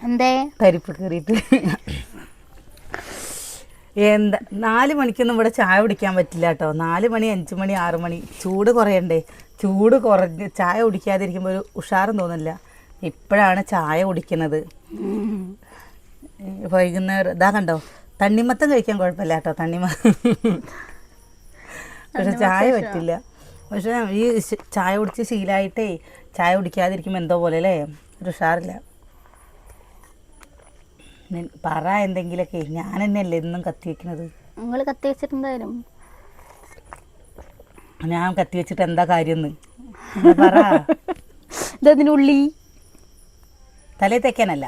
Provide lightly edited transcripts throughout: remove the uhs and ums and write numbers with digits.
എന്തേ പരിപ്പ് കയറിയിട്ട് എന്താ 4 മണിക്കൊന്നും ഇവിടെ ചായ കുടിക്കാൻ പറ്റില്ല കേട്ടോ. 4 മണി 5 മണി 6 മണി ചൂട് കുറയണ്ടേ. ചൂട് കുറഞ്ഞ് ചായ കുടിക്കാതിരിക്കുമ്പോൾ ഒരു ഉഷാറും തോന്നില്ല. ഇപ്പോഴാണ് ചായ കുടിക്കുന്നത്. വൈകുന്നേരം ഇതാ കണ്ടോ, തണ്ണിമത്തം കഴിക്കാൻ കുഴപ്പമില്ല കേട്ടോ, പക്ഷെ ചായ പറ്റില്ല. പക്ഷെ ഈ ചായ കുടിച്ച് ശീലമായിട്ടേ ചായ കുടിക്കാതിരിക്കുമ്പോൾ എന്തോ പോലെ അല്ലേ, ഒരു ഉഷാറില്ല. പറ എന്തെങ്കിലൊക്കെ. ഞാൻ തന്നെയല്ലേ എന്നും കത്തി വെക്കുന്നത്. നിങ്ങൾ കത്തി വെച്ചിട്ടുണ്ടായാലും ഞാൻ കത്തി വെച്ചിട്ട് എന്താ കാര്യം പറ. ഇതതിനുള്ളി തലേ തേക്കാനല്ല.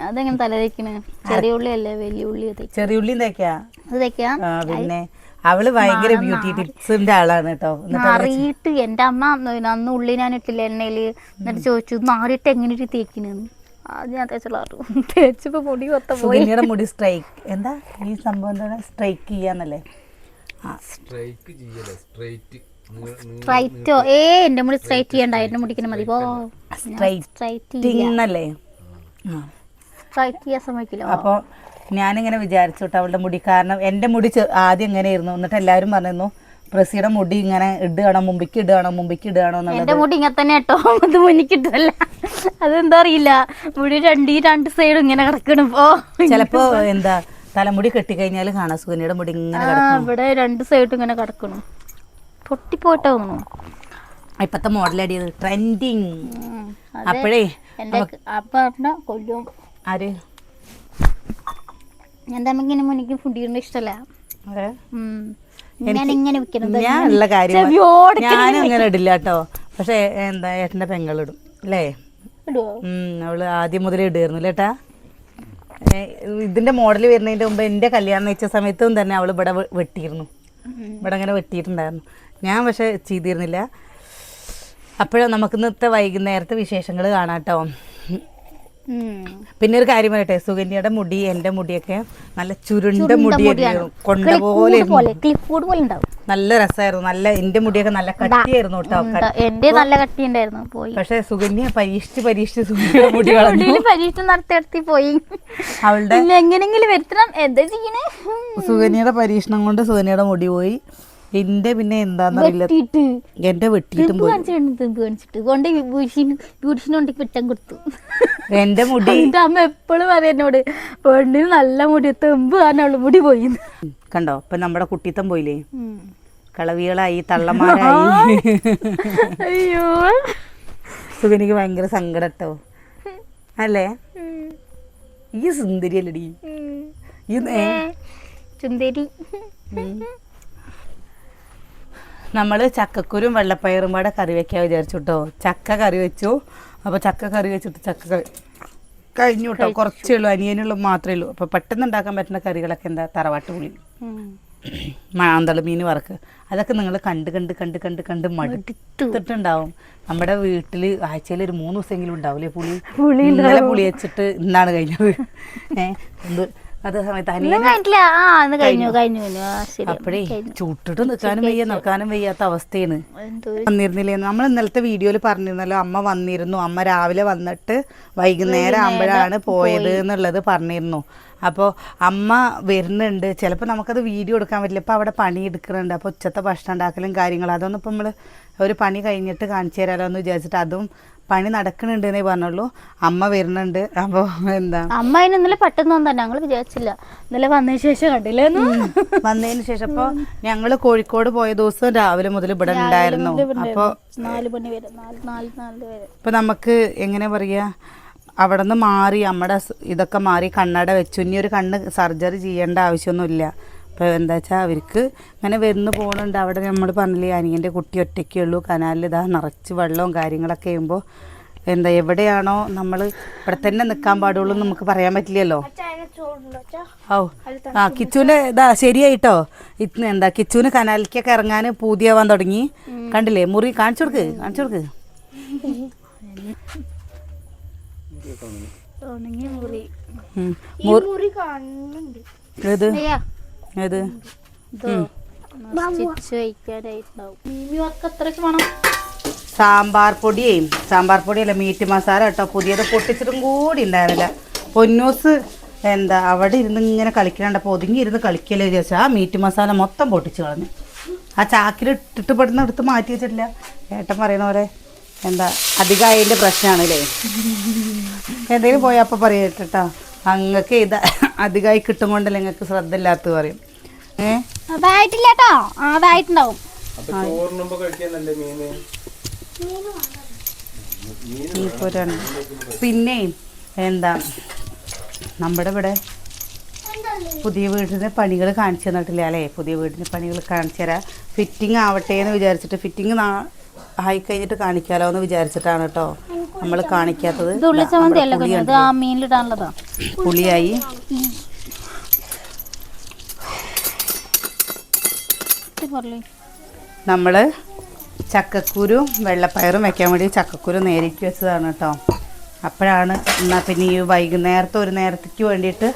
അതെങ്ങനെ തല തേക്കണേ? ചെറിയ ഉള്ളി അല്ലേ വലിയ ഉള്ളി? ചെറിയ ഉള്ളിയും തേക്കാ. അത് തേക്കാ. പിന്നെ അവള് ഭയങ്കര ബ്യൂട്ടി ടിപ്സിന്റെ ആളാണ് കേട്ടോ. മാറിയിട്ട് എന്റെ അമ്മ അന്ന് ഉള്ളി ഞാൻ ഇട്ടില്ല എണ്ണയില്, എന്നിട്ട് ചോദിച്ചു മാറിയിട്ട് എങ്ങനെ തേക്കിനെന്ന്. അത് ഞാൻ തേച്ചപ്പോ പൊടി കൊത്ത പോയി. സുകന്യയുടെ മുടി സ്ട്രൈക്ക് എന്താ ഈ സംഭവം എന്താണ്? സ്ട്രൈക്ക് ചെയ്യാന്നല്ലേ? സ്ട്രൈറ്റോ? എന്റെ മുടി സ്ട്രൈറ്റ് ചെയ്യണ്ട, എന്റെ മുടിക്കുന്ന മതി. സ്ട്രൈറ്റ് എന്നല്ലേ? സ്ട്രൈറ്റ് ചെയ്യാൻ സമ്മതിക്കില്ല. അപ്പോൾ ഞാനിങ്ങനെ വിചാരിച്ചു കേട്ടോ അവളുടെ മുടി. കാരണം എൻ്റെ മുടി ആദ്യം എങ്ങനെയായിരുന്നു, എന്നിട്ട് എല്ലാവരും പറഞ്ഞിരുന്നു പ്രസിയുടെ മുടി ഇങ്ങനെ ഇടുകയാണോ മുമ്പിക്ക് ഇടുകയാണോ എന്നുള്ളത്. എന്റെ മുടി ഇങ്ങനെ തന്നെ കേട്ടോ, അത് മുന്നിക്കിട്ടല്ല. അതെന്താ അറിയില്ല, മുടി രണ്ട് സൈഡും ഇങ്ങനെ കിടക്കണിപ്പോ. ചിലപ്പോ എന്താ തലമുടി കെട്ടിക്കഴിഞ്ഞാൽ കാണാം സുകന്യയുടെ മുടി ഇങ്ങനെ കിടക്കണം. ഇവിടെ 2 സൈഡും ഇങ്ങനെ കിടക്കണം. പൊട്ടിപ്പോയിട്ടോ തോന്നുന്നു. ഇപ്പത്തെ മോഡലടിയത് ട്രെൻഡിങ്. അപ്പോഴേ കൊല്ലും ആര് എന്റെ അമ്മക്ക് മുന്നിക്ക് ഫുഡ് ഇഷ്ടല്ല. ഞാനുള്ള കാര്യം ഞാനും അങ്ങനെ ഇടില്ല കേട്ടോ. പക്ഷെ എന്താ ഏട്ടന്റെ പെങ്ങളിടും അല്ലേ? അവള് ആദ്യം മുതലേ ഇടുമായിരുന്നു അല്ലേട്ടാ. ഇതിന്റെ മോഡൽ വരുന്നതിന്റെ മുമ്പ് എന്റെ കല്യാണം വെച്ച സമയത്തും തന്നെ അവള് ഇവിടെ വെട്ടിയിരുന്നു. ഇവിടെ അങ്ങനെ വെട്ടിയിട്ടുണ്ടായിരുന്നു. ഞാൻ പക്ഷെ ചെയ്തിരുന്നില്ല. അപ്പോഴും നമുക്ക് ഇന്നത്തെ വൈകുന്നേരത്തെ വിശേഷങ്ങൾ കാണാം കേട്ടോ. പിന്നെ ഒരു കാര്യം പറയട്ടെ, സുകന്യയുടെ മുടി എൻ്റെ മുടിയൊക്കെ നല്ല ചുരുണ്ട മുടിയായിരുന്നു, കൊണ്ട പോലെ നല്ല രസമായിരുന്നു. നല്ല എൻ്റെ മുടിയൊക്കെ നല്ല കട്ടിയായിരുന്നു കേട്ടോ. എന്റെ നല്ല കട്ടി ഉണ്ടായിരുന്നു പോയി. പക്ഷെ സുകന്യ പരീക്ഷിച്ച് സുകന്യയുടെ മുടി പരീക്ഷ നടത്തി പോയി. അവളുടെ എങ്ങനെങ്കിലും വരുത്തണം എന്താ ചെയ്യണേ. സുകന്യയുടെ പരീക്ഷണം കൊണ്ട് സുകന്യയുടെ മുടി പോയി. എന്റെ പിന്നെ എന്താന്നറിയില്ല, എന്റെ വെട്ടിയിട്ടും എന്റെ മുടി. അമ്മ എപ്പോഴും പറയും എന്നോട്, പെണ്ണിന് നല്ല മുടി തെമ്പ് കാരണം അവള് മുടി പോയി. കണ്ടോ ഇപ്പൊ നമ്മുടെ കുട്ടിത്തം പോയില്ലേ, കളവികളായി തള്ളമാരായി. അയ്യോ സുകന്യക്ക് ഭയങ്കര സങ്കടം കേട്ടോ അല്ലേ? ഈ സുന്ദരി അല്ലടി സുന്ദരി. നമ്മൾ ചക്കക്കുരും വെള്ളപ്പയറും പാടെ കറി വെക്കാൻ വിചാരിച്ചു കേട്ടോ. ചക്ക കറി വെച്ചു. അപ്പോൾ ചക്ക കറി വെച്ചിട്ട് ചക്ക കഴിഞ്ഞു കേട്ടോ. കുറച്ചേ ഉള്ളൂ, അനിയനുള്ള മാത്രമേ ഉള്ളൂ. അപ്പോൾ പെട്ടെന്ന് ഉണ്ടാക്കാൻ പറ്റുന്ന കറികളൊക്കെ എന്താ തറവാട്ട് പുളി, മാന്തള മീൻ വറക്ക്, അതൊക്കെ നിങ്ങൾ കണ്ട് മടുത്തിട്ടുണ്ടാവും. നമ്മുടെ വീട്ടിൽ ആഴ്ചയിൽ ഒരു 3 ദിവസമെങ്കിലും ഉണ്ടാവില്ലേ പുളി. ഇന്നലെ പുളി വെച്ചിട്ട് ഇന്നാണ് കഴിഞ്ഞത്. അതേ സമയത്ത് അപ്പോഴേ ചൂട്ടിട്ട് നിൽക്കാനും വയ്യ നടക്കാനും വയ്യാത്ത അവസ്ഥയാണ്. വന്നിരുന്നില്ലേ നമ്മൾ ഇന്നലത്തെ വീഡിയോയിൽ പറഞ്ഞിരുന്നല്ലോ, അമ്മ വന്നിരുന്നു. അമ്മ രാവിലെ വന്നിട്ട് വൈകുന്നേരം ആകുമ്പോഴാണ് പോയത് എന്നുള്ളത് പറഞ്ഞിരുന്നു. അപ്പോൾ അമ്മ വരുന്നുണ്ട്. ചിലപ്പോൾ നമുക്കത് വീഡിയോ എടുക്കാൻ പറ്റില്ല. ഇപ്പോൾ അവിടെ പണി എടുക്കുന്നുണ്ട്. അപ്പോൾ ഉച്ചത്തെ ഭക്ഷണം ഉണ്ടാക്കലും കാര്യങ്ങളും അതൊന്നും ഇപ്പം നമ്മൾ ഒരു പണി കഴിഞ്ഞിട്ട് കാണിച്ചു തരാമല്ലോ എന്ന് വിചാരിച്ചിട്ട് അതും പണി നടക്കുന്നുണ്ട് എന്നേ പറഞ്ഞുള്ളൂ. അമ്മ വരുന്നുണ്ട്. അപ്പോൾ എന്താ അമ്മ അതിന് ഇന്നലെ പെട്ടെന്ന് തന്നെ ഞങ്ങൾ വിചാരിച്ചില്ല. ഇന്നലെ വന്നതിന് ശേഷം കണ്ടില്ലേ? വന്നതിന് ശേഷം അപ്പോൾ ഞങ്ങൾ കോഴിക്കോട് പോയ ദിവസം രാവിലെ മുതൽ ഇവിടെ ഉണ്ടായിരുന്നു. അപ്പോൾ 4 മണി വരെ 4 വരെ. ഇപ്പോൾ നമുക്ക് എങ്ങനെ പറയുക, അവിടെ നിന്ന് മാറി നമ്മുടെ ഇതൊക്കെ മാറി കണ്ണട വെച്ചു. ഇനി ഒരു കണ്ണ് സർജറി ചെയ്യേണ്ട ആവശ്യമൊന്നുമില്ല. അപ്പോൾ എന്താ വെച്ചാൽ അവർക്ക് ഇങ്ങനെ വരുന്നു പോകുന്നുണ്ട്. അവിടെ നമ്മൾ പറഞ്ഞില്ലേ അനിയൻ്റെ കുട്ടി ഒറ്റയ്ക്കേ ഉള്ളൂ. കനാലിൽ ഇതാ നിറച്ച് വെള്ളവും കാര്യങ്ങളൊക്കെ ചെയ്യുമ്പോൾ എന്താ എവിടെയാണോ നമ്മൾ ഇവിടെ തന്നെ നിൽക്കാൻ പാടുള്ളൂ എന്ന് നമുക്ക് പറയാൻ പറ്റില്ലല്ലോ. കിച്ചുവിൻ്റെ ഇതാ ശരിയായിട്ടോ. എന്താ കിച്ചുവിന് കനാലിലേക്കൊക്കെ ഇറങ്ങാൻ പൂതിയാവാൻ തുടങ്ങി. കണ്ടില്ലേ മുറി കാണിച്ചു കൊടുക്ക് സാമ്പാർ പൊടിയല്ല മീറ്റ് മസാല കേട്ടോ, പുതിയത് പൊട്ടിച്ചിട്ടും കൂടി ഉണ്ടായിരുന്നില്ല. പൊന്നൂസ് എന്താ അവിടെ ഇരുന്ന് ഇങ്ങനെ കളിക്കണപ്പോൾ ഒതുങ്ങി ഇരുന്ന് കളിക്കല്ലേ വിചാരിച്ചു ആ മീറ്റ് മസാല മൊത്തം പൊട്ടിച്ച് കളഞ്ഞു. ആ ചാക്കിലിട്ടിട്ട് പെടുന്ന എടുത്ത് മാറ്റി വെച്ചിട്ടില്ല. ഏട്ടൻ പറയുന്ന പോലെ എന്താ അധികം അതിൻ്റെ പ്രശ്നമാണല്ലേ. എന്തെങ്കിലും പോയാൽ അപ്പം പറയട്ടോ അങ്ങക്ക് ഇത് അധികമായി കിട്ടും കൊണ്ടല്ലേ നിങ്ങൾക്ക് ശ്രദ്ധ ഇല്ലാത്ത പറയും. അതായിട്ടില്ല കേട്ടോ, അതായിട്ടുണ്ടാവും. പിന്നെ എന്താ നമ്മുടെ ഇവിടെ പുതിയ വീടിൻ്റെ പണികൾ കാണിച്ചു തന്നിട്ടില്ല അല്ലേ. പുതിയ വീടിൻ്റെ പണികൾ കാണിച്ചു തരാം. ഫിറ്റിംഗ് ആവട്ടെ എന്ന് വിചാരിച്ചിട്ട്, ഫിറ്റിംഗ് ആയി കഴിഞ്ഞിട്ട് കാണിക്കാലോ എന്ന് വിചാരിച്ചിട്ടാണ് കേട്ടോ നമ്മൾ കാണിക്കാത്തത്. പുളിയായി നമ്മൾ ചക്കക്കുരും വെള്ളപ്പയറും വെക്കാൻ വേണ്ടി ചക്കക്കുരു നേരിട്ട് വെച്ചതാണ് കേട്ടോ. അപ്പോഴാണ് എന്നാൽ പിന്നെ ഈ വൈകുന്നേരത്തെ ഒരു നേരത്തേക്ക് വേണ്ടിയിട്ട്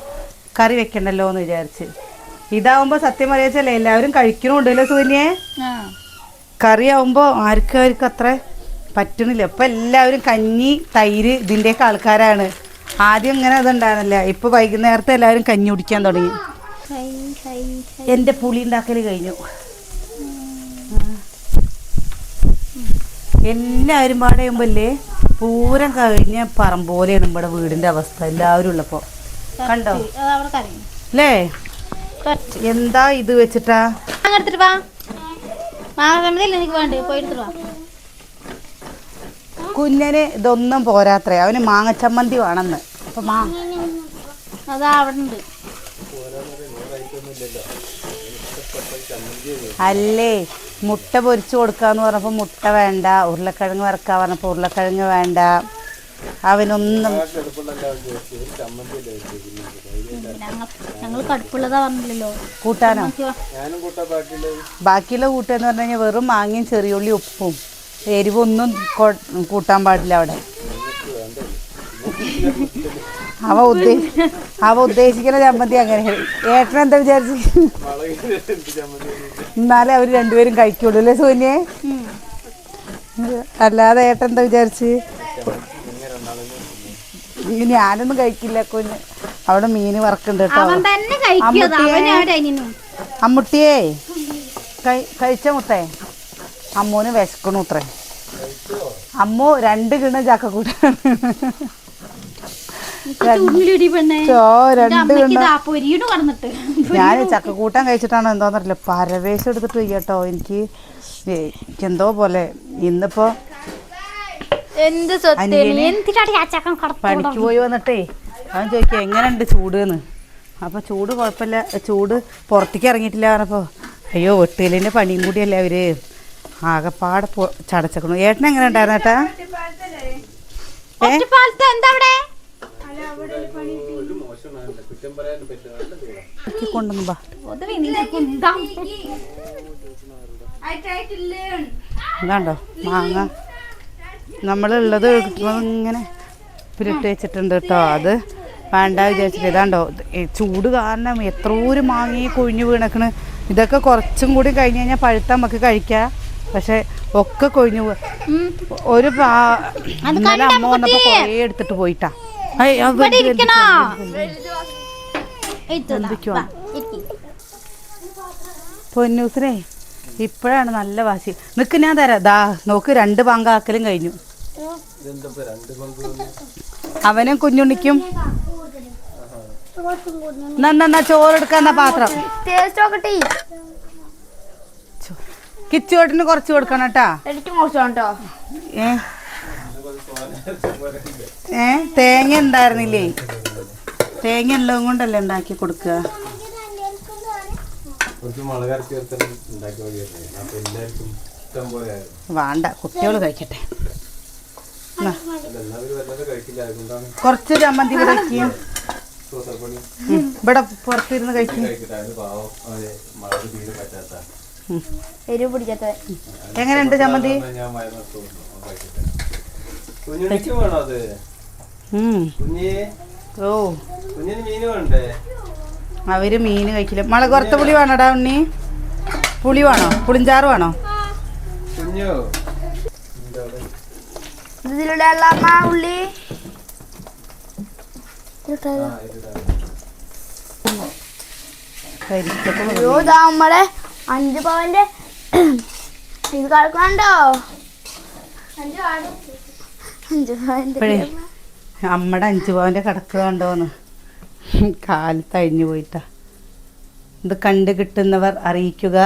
കറി വെക്കണ്ടല്ലോ എന്ന് വിചാരിച്ച്. ഇതാവുമ്പോൾ സത്യം പറയാച്ചല്ലേ എല്ലാവരും കഴിക്കണമുണ്ടല്ലോ സൂര്യയെ. കറി ആവുമ്പോൾ ആർക്കും അത്ര പറ്റണില്ല. ഇപ്പം എല്ലാവരും കഞ്ഞി തൈര് ഇതിൻ്റെയൊക്കെ ആൾക്കാരാണ്. ആദ്യം ഇങ്ങനെ അതുണ്ടായിരുന്നില്ല. ഇപ്പോൾ വൈകുന്നേരത്തെ എല്ലാവരും കഞ്ഞി കുടിക്കാൻ തുടങ്ങി. എൻ്റെ പുളി ഉണ്ടാക്കൽ കഴിഞ്ഞു. എല്ലാവരും പാടെ ചെയ്യുമ്പോഴല്ലേ പൂരം കഴിഞ്ഞ പറമ്പോലെയാണ് ഇവിടെ വീടിൻ്റെ അവസ്ഥ. എല്ലാവരും ഉള്ളപ്പോൾ കണ്ടോ അല്ലേ. എന്താ ഇത് വെച്ചിട്ടാ കുഞ്ഞന് ഇതൊന്നും പോരാത്രേ. അവന് മാങ്ങച്ചമ്മന്തി വേണമെന്ന്. അപ്പൊ അല്ലേ മുട്ട പൊരിച്ചു കൊടുക്കാന്ന് പറഞ്ഞപ്പോൾ മുട്ട വേണ്ട, ഉരുളക്കിഴങ്ങ് വറക്കാൻ പറഞ്ഞപ്പോൾ ഉരുളക്കിഴങ്ങ് വേണ്ട. അവനൊന്നും കൂട്ടാനോ ബാക്കിയുള്ള കൂട്ടെന്ന് പറഞ്ഞു കഴിഞ്ഞാൽ വെറും മാങ്ങയും ചെറിയുള്ളി ഉപ്പും എരിവൊന്നും കൂട്ടാൻ പാടില്ല അവിടെ. അവ ഉദ്ദേശിക്കുന്ന ചമ്മന്തി അങ്ങനെ. ഏട്ടൻ എന്താ വിചാരിച്ചു? എന്നാലേ അവർ രണ്ടുപേരും കഴിക്കുള്ളൂ അല്ലേ സോനിയെ. അല്ലാതെ ഏട്ടൻ എന്താ വിചാരിച്ച്? ഞാനൊന്നും കഴിക്കില്ല. കുഞ്ഞ് അവിടെ മീൻ വറക്കുന്നുണ്ട് കേട്ടോ. അമ്മുട്ടിയേ കഴിച്ച മുത്തേ. അമ്മൂന് വിശക്കണു അത്രേ. അമ്മു 2 കിണ ചക്കക്കൂട്ട ഞാൻ ചക്കക്കൂട്ടാൻ കഴിച്ചിട്ടാണോ എന്തോന്നറിയില്ല പരവേശം എടുത്തിട്ട് കേട്ടോ. എനിക്ക് എന്തോ പോലെ. ഇന്നിപ്പോ പണിക്ക് പോയി വന്നിട്ടേ അവൻ ചോദിക്കുക എങ്ങനെയുണ്ട് ചൂട് എന്ന്. അപ്പോൾ ചൂട് കുഴപ്പമില്ല, ചൂട് പുറത്തേക്ക് ഇറങ്ങിയിട്ടില്ല പറഞ്ഞപ്പോൾ അയ്യോ വെട്ടിലിൻ്റെ പണിയും കൂടിയല്ലേ അവർ ആകെപ്പാടെ ചടച്ചേക്കണു. ഏട്ടൻ എങ്ങനെ ഉണ്ടായിരുന്നു ഏട്ടാ? കൊണ്ടൊന്നും ഇതാണ്ടോ മാങ്ങ നമ്മളുള്ളത് ഇങ്ങനെ പുരട്ടി വെച്ചിട്ടുണ്ട് കേട്ടോ. അത് വേണ്ട വിചാരിച്ചിട്ട് ഇതാണ്ടോ ചൂട് കാരണം എത്രയൊരു മാങ്ങയെ കൊഴിഞ്ഞു വീണക്കണ്. ഇതൊക്കെ കുറച്ചും കൂടി കഴിഞ്ഞ് കഴിഞ്ഞാൽ പഴുത്ത നമുക്ക് കഴിക്കാം. പക്ഷെ ഒക്കെ കൊഴിഞ്ഞു പോവാ. ഒരു ഇന്നലെ അമ്മ വന്നപ്പോ കുറേ എടുത്തിട്ട് പോയിട്ടാ. പൊന്നൂസിനെ ഇപ്പോഴാണ് നല്ല വാശി. നിക്ക് ഞാൻ തരാം. ദാ നോക്ക് 2 പങ്കാക്കലും കഴിഞ്ഞു. അവനും കുഞ്ഞുണ്ണിക്കും നന്നാ ചോറെടുക്കാന്ന പാത്രം. കിച്ചുവേട്ടിന് കുറച്ച് കൊടുക്കണം കേട്ടാ. തേങ്ങ ഉണ്ടായിരുന്നില്ലേ? തേങ്ങ ഉള്ളതും കൊണ്ടല്ലേ ഉണ്ടാക്കി കൊടുക്കുക. വേണ്ട കുട്ടികൾ കഴിക്കട്ടെ. കുറച്ച് ചമ്മന്തി കഴിക്കും. ഇവിടെ പുറത്തിരുന്ന് കഴിക്കും. എങ്ങനെയുണ്ട് ചമ്മന്തി? ഓ അവര് മീൻ കഴിക്കില്ല. മുളക് വറുത്ത പുളി വേണോടാ ഉണ്ണി? പുളി വേണോ? പുളിഞ്ചാറ് വേണോ? ഇതിലൂടെ ഉള്ളി നമ്മളെ 5 പവന്റെ ഇത് കളക്കണ്ടോ? 5 പവന്റെ അമ്മടെ 5 പവന്റെ കിടക്കുക കണ്ടോന്ന് കാലത്ത് അഴിഞ്ഞു പോയിട്ടാ. ഇത് കണ്ടു കിട്ടുന്നവർ അറിയിക്കുക.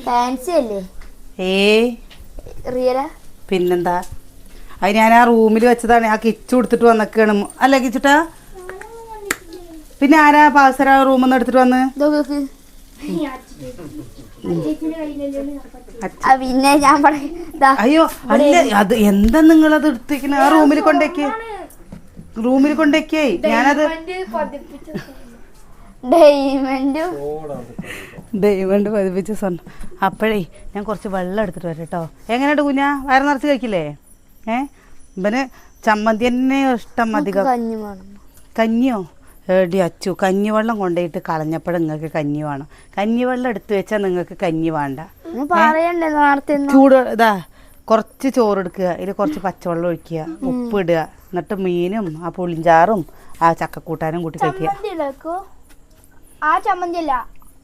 ഫാൻസി അല്ലേ? റിയലാ? പിന്നെന്താ, അത് ഞാൻ ആ റൂമിൽ വെച്ചതാണ്. ആ കിച്ചു കൊടുത്തിട്ട് വന്നൊക്കെയാണ്. അല്ല കിച്ചുട്ടാ, പിന്നെ ആരാ പാസര റൂമിൽ നിന്ന് എടുത്തിട്ട് വന്ന്? പിന്നെ ഞാൻ അയ്യോ അല്ല, അത് എന്താ നിങ്ങളത് എടുത്തേക്കണ? ആ റൂമിൽ കൊണ്ടേക്കേ, റൂമിൽ കൊണ്ടേക്കേ. ഞാനത് ഡയമണ്ട് പതിപ്പിച്ച സ്വർണ്ണം. അപ്പോഴേ ഞാൻ കുറച്ച് വെള്ളം എടുത്തിട്ട് വരാം കേട്ടോ. എങ്ങനെയുണ്ട് കുഞ്ഞാ? വയറ് നിറച്ച് കഴിക്കില്ലേ? ഇവന് ചമ്മന്തി തന്നെ ഇഷ്ടം. അധികം കഞ്ഞിയോ? എടി അച്ചു, കഞ്ഞിവെള്ളം കൊണ്ടുപോയിട്ട് കളഞ്ഞപ്പോഴും നിങ്ങൾക്ക് കഞ്ഞി വേണം. കഞ്ഞിവെള്ളം എടുത്തു വെച്ചാൽ നിങ്ങൾക്ക് കഞ്ഞി വേണ്ട. ചൂട് ഇതാ കുറച്ച് ചോറ് എടുക്കുക, ഇതിൽ കുറച്ച് പച്ചവെള്ളം ഒഴിക്കുക, ഉപ്പ് ഇടുക, എന്നിട്ട് മീനും ആ പുളിഞ്ചാറും ആ ചക്കക്കൂട്ടാനും കൂട്ടി കഴിക്കുക. ആ ചമ്മന്തി അല്ല,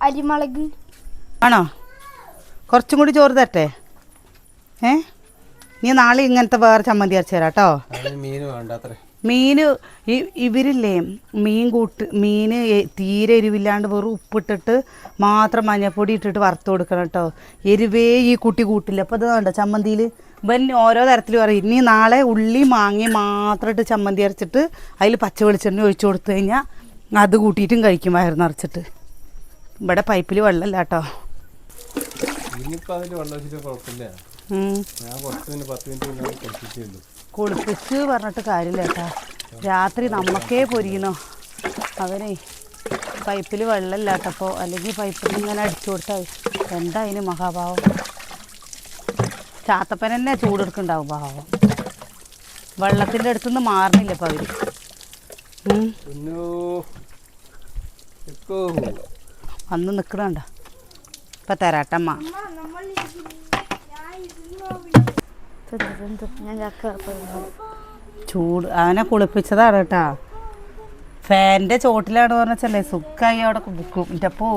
അരിമുളക് ആണോ? കുറച്ചും കൂടി ചോറ് തരട്ടെ? നീ നാളെ ഇങ്ങനത്തെ വേറെ ചമ്മന്തി അരച്ചു തരാം കേട്ടോ. മീന് ഇവരില്ലേ മീന് തീരെ എരിവില്ലാണ്ട് വെറും ഉപ്പിട്ടിട്ട് മാത്രം മഞ്ഞപ്പൊടി ഇട്ടിട്ട് വറുത്ത് കൊടുക്കണം കേട്ടോ. എരിവേ ഈ കുട്ടി കൂട്ടില്ല. അപ്പോൾ അത് വേണ്ട ചമ്മന്തിയിൽ ഇവൻ ഓരോ തരത്തിൽ പറയും. ഇനി നാളെ ഉള്ളി മാങ്ങി മാത്രം ഇട്ട് ചമ്മന്തി അരച്ചിട്ട് അതിൽ പച്ച വെളിച്ചെണ്ണ ഒഴിച്ചു കൊടുത്തു കഴിഞ്ഞാൽ അത് കൂട്ടിയിട്ടും കഴിക്കും വയറ് നിറച്ചിട്ട്. ഇവിടെ പൈപ്പിൽ വെള്ളമില്ല കേട്ടോ. കുളിപ്പിച്ച് പറഞ്ഞിട്ട് കാര്യമില്ല കേട്ടാ. രാത്രി നമ്മക്കേ പൊരിക്കണോ അവനെ. പൈപ്പിൽ വെള്ളമില്ല കേട്ടപ്പോൾ, അല്ലെങ്കിൽ പൈപ്പിൽ ഇങ്ങനെ അടിച്ചു കൊടുത്താൽ എന്താ അതിന് മഹാഭാവം. ചാത്തപ്പൻ തന്നെ ചൂടെടുക്കുന്നുണ്ടാവും ഭാവം. വെള്ളത്തിൻ്റെ അടുത്തുനിന്ന് മാറണില്ല ഇപ്പം അവർ. വന്ന് നിൽക്കണണ്ട. ഇപ്പം തരാട്ടമ്മ. ചൂട് അവനെ കുളിപ്പിച്ചതാണ് കേട്ടാ. ഫാനിൻ്റെ ചോട്ടിലാണ് പറഞ്ഞല്ലേ സുഖമായി അവിടെ ബുക്കും. എൻ്റെ അപ്പോ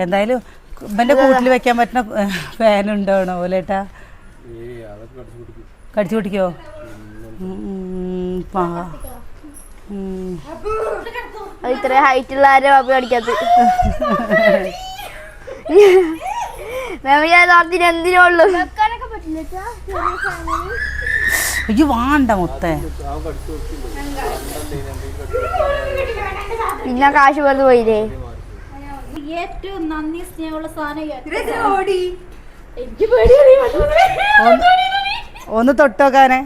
എന്തായാലും ഇവൻ്റെ കൂട്ടിൽ വെക്കാൻ പറ്റുന്ന ഫാൻ ഉണ്ടാവണോ പോലെ ഏട്ടാ? കടിച്ചു പൊട്ടിക്കോ? ഇത്ര ഹൈറ്റുള്ള ആരും അപ്പൊ കടിക്കാത്ത എന്തിനുള്ളൂ. അയ്യോ വേണ്ട മൊത്തേ. പിന്നെ കാശ് വെറുതെ പോയില്ലേ? ഏറ്റവും നന്ദി സ്നേഹമുള്ള സാധനം ഒന്ന് തൊട്ടോക്കാനെ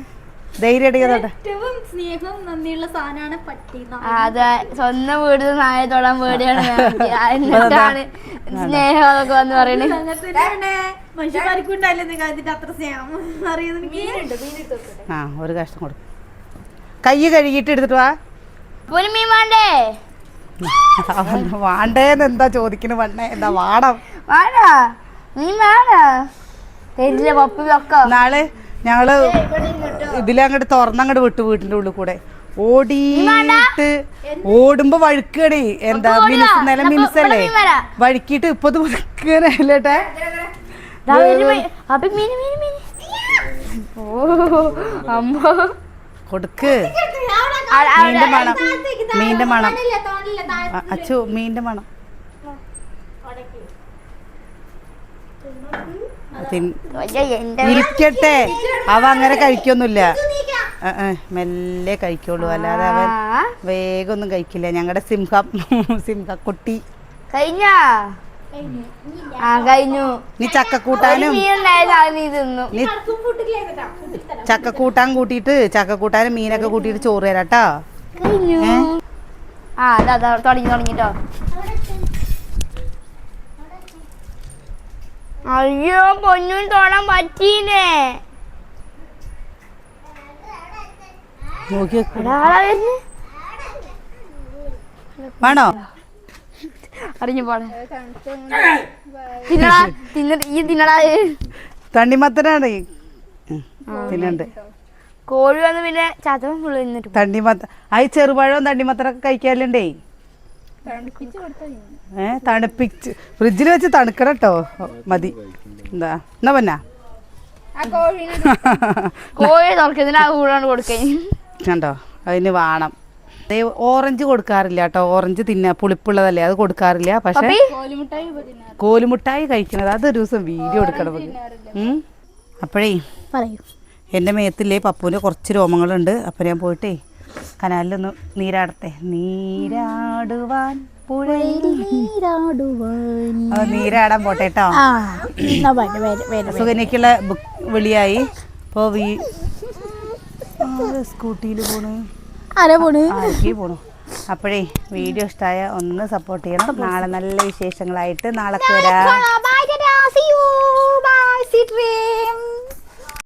ധൈര്യം തൊട്ടെ. ഏറ്റവും സ്നേഹം നന്ദിയുള്ള സാധനമാണ് പട്ടി. അതെ, സ്വന്തം വീട് നായ തൊടാൻ പേടിയാണ്. എന്നിട്ടാണ് സ്നേഹം എന്നൊക്കെ വന്ന് പറയണേ. മനുഷ്യന്മാർക്കുണ്ടല്ലേ നിങ്ങൾ അതിന്റെ അത്ര സ്നേഹം അറിയുന്നത്. ആ ഒരു കഷ്ണം കൊടുക്കും. കൈ കഴുകിയിട്ട് എടുത്തിട്ട് വാ. ഒരു മീൻ വേണ്ടേ? വാണ്ടേന്ന് എന്താ ചോദിക്കണ? വണ്ണേ എന്താ വാടം? വേടാ മീൻ വേടാ. നാളെ ഞങ്ങള് ഇതിലങ്ങോട്ട് തുറന്നങ്ങോട്ട് വിട്ടു വീട്ടിന്റെ ഉള്ളിൽ കൂടെ ഓടിയിട്ട് ഓടുമ്പോ വഴുക്കണേ. എന്താ മിനുസ് നില മിനുസല്ലേ വഴുക്കിട്ട് ഇപ്പൊ വഴുക്കണല്ലേട്ടെ. കൊടുക്ക്. മീൻ്റെ മണം, മീൻ്റെ മണം അച്ചു, മീൻ്റെ മണം. ഇരിക്കട്ടെ, അവ അങ്ങനെ കഴിക്കൊന്നുമില്ല. മെല്ലെ കഴിക്കുള്ളൂ, അല്ലാതെ അവൻ വേഗം ഒന്നും കഴിക്കില്ല. ഞങ്ങളുടെ സിംഹക്കുട്ടി കഴിഞ്ഞു. നീ ചക്കക്കൂട്ടാനും ചക്കക്കൂട്ടാൻ കൂട്ടിയിട്ട് ചക്കക്കൂട്ടാനും മീനൊക്കെ കൂട്ടിയിട്ട് ചോറ് തരാട്ടോ. തുടങ്ങിട്ടോ. അയ്യോ പൊന്നും തൊടാൻ പറ്റീനേ. വേണോ? അറിഞ്ഞു പോണേ. തിന്നടാ, തിന്നിട്ട് ഈ തിന്നടാ. തണ്ണിമത്തനാണ് പിന്നുണ്ട് കോഴി വന്ന് പിന്നെ ചതവൻ ഫുള്ള് നിന്നിട്ട് തണ്ണിമത്ത അത് ചെറുപഴവും തണ്ണിമത്തനൊക്കെ കഴിക്കാറുണ്ടേ. തണുപ്പിച്ച് ഫ്രിഡ്ജിൽ വെച്ച് തണുക്കണം കേട്ടോ. മതി എന്താ എന്നാ പന്നാ കോഴി തുറക്കുന്നതിന് ആ കൂടാണ് കൊടുക്കേ. കണ്ടോ അതിന് വേണം. ഓറഞ്ച് കൊടുക്കാറില്ല കേട്ടോ. ഓറഞ്ച് തിന്നാ പുളിപ്പുള്ളതല്ലേ, അത് കൊടുക്കാറില്ല. പക്ഷെ കോലുമുട്ടായി കഴിക്കണത് അതൊരു ദിവസം വീഡിയോ എടുക്കണം. അപ്പോഴേ പറയൂ. എൻ്റെ മേത്തില്ലേ പപ്പുവിൻ്റെ കുറച്ച് രോമങ്ങളുണ്ട്. അപ്പം ഞാൻ പോയിട്ടേ കനാലിലൊന്ന് നീരാടട്ടെ. നീരാടുവാൻ പുഴയിൽ നീരാടാൻ പോട്ടെ കേട്ടോ. സുകന്യക്കുള്ള വിളിയായി. ഇപ്പോൾ സ്കൂട്ടിയിൽ പോണു പോണു. അപ്പോഴേ വീഡിയോ ഇഷ്ടമായ ഒന്ന് സപ്പോർട്ട് ചെയ്യണം. നാളെ നല്ല വിശേഷങ്ങളായിട്ട് നാളെ വരാം.